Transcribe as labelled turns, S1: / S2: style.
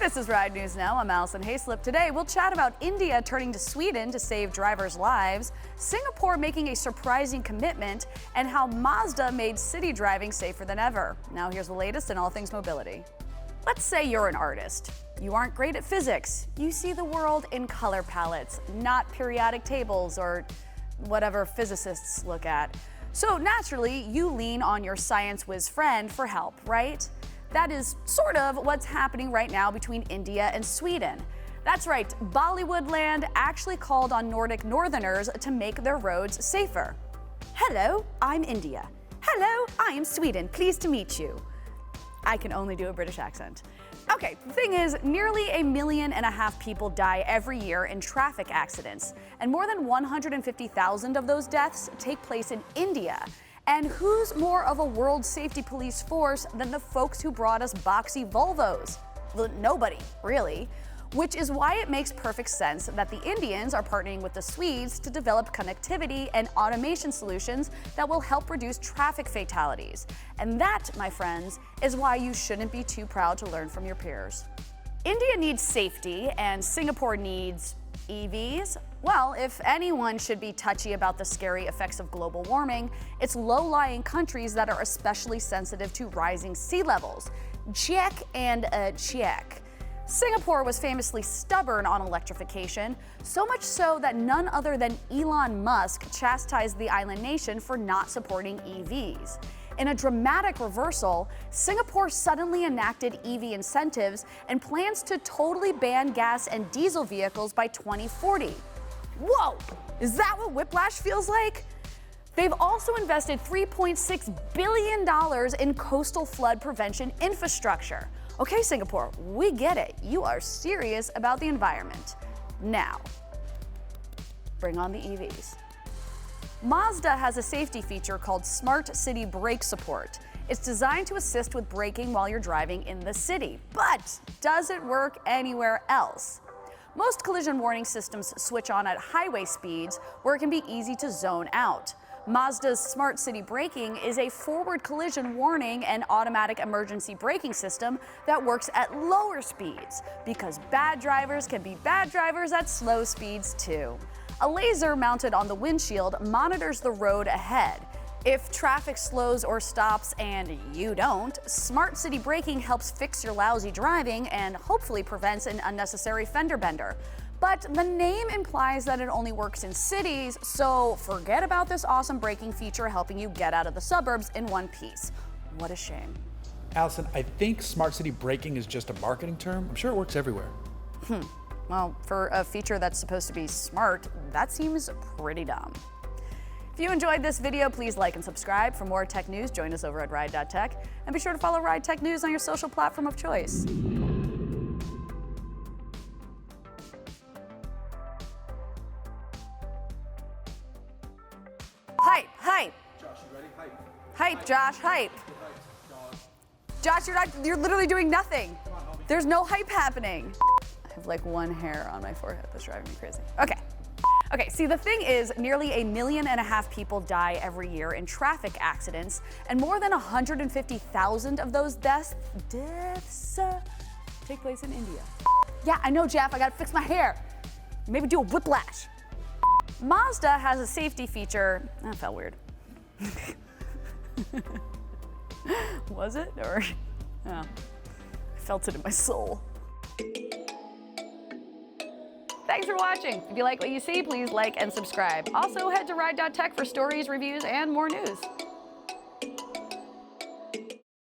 S1: This is Ride News Now. I'm Alison Haislip. Today, we'll chat about India turning to Sweden to save drivers' lives, Singapore making a surprising commitment, and how Mazda made city driving safer than ever. Now, here's the latest in all things mobility. Let's say you're an artist. You aren't great at physics. You see the world in color palettes, not periodic tables or whatever physicists look at. So naturally, you lean on your science whiz friend for help, right? That is sort of what's happening right now between India and Sweden. That's right, Bollywood land actually called on Nordic northerners to make their roads safer. Hello, I'm India. Hello, I am Sweden. Pleased to meet you. I can only do a British accent. Okay, the thing is, nearly 1.5 million people die every year in traffic accidents, and more than 150,000 of those deaths take place in India. And who's more of a world safety police force than the folks who brought us boxy Volvos? Well, nobody, really. Which is why it makes perfect sense that the Indians are partnering with the Swedes to develop connectivity and automation solutions that will help reduce traffic fatalities. And that, my friends, is why you shouldn't be too proud to learn from your peers. India needs safety and Singapore needs EVs? Well, if anyone should be touchy about the scary effects of global warming, it's low-lying countries that are especially sensitive to rising sea levels. Check and check. Singapore was famously stubborn on electrification, so much so that none other than Elon Musk chastised the island nation for not supporting EVs. In a dramatic reversal, Singapore suddenly enacted EV incentives and plans to totally ban gas and diesel vehicles by 2040. Whoa! Is that what whiplash feels like? They've also invested $3.6 billion in coastal flood prevention infrastructure. Okay, Singapore, we get it. You are serious about the environment. Now, bring on the EVs. Mazda has a safety feature called Smart City Brake Support. It's designed to assist with braking while you're driving in the city, but does it work anywhere else? Most collision warning systems switch on at highway speeds where it can be easy to zone out. Mazda's Smart City Braking is a forward collision warning and automatic emergency braking system that works at lower speeds because bad drivers can be bad drivers at slow speeds too. A laser mounted on the windshield monitors the road ahead. If traffic slows or stops and you don't, Smart City Braking helps fix your lousy driving and hopefully prevents an unnecessary fender bender. But the name implies that it only works in cities, so forget about this awesome braking feature helping you get out of the suburbs in one piece. What a shame.
S2: Alison, I think Smart City Braking is just a marketing term. I'm sure it works everywhere.
S1: Well, for a feature that's supposed to be smart, that seems pretty dumb. If you enjoyed this video, please like and subscribe. For more tech news, join us over at Ride.Tech. And be sure to follow RideTechNews on your social platform of choice. Hype, hype.
S2: Josh, you ready? Hype.
S1: Hype, Josh, hype. Josh, you're literally doing nothing. There's no hype happening. I have like one hair on my forehead that's driving me crazy. Okay, see, the thing is, nearly 1.5 million people die every year in traffic accidents, and more than 150,000 of those deaths take place in India. Yeah, I know, Jeff, I gotta fix my hair. Maybe do a whiplash. Mazda has a safety feature. That felt weird. Was it? Or, oh, I felt it in my soul. Thanks for watching. If you like what you see, please like and subscribe. Also, head to Ride.Tech for stories, reviews, and more news.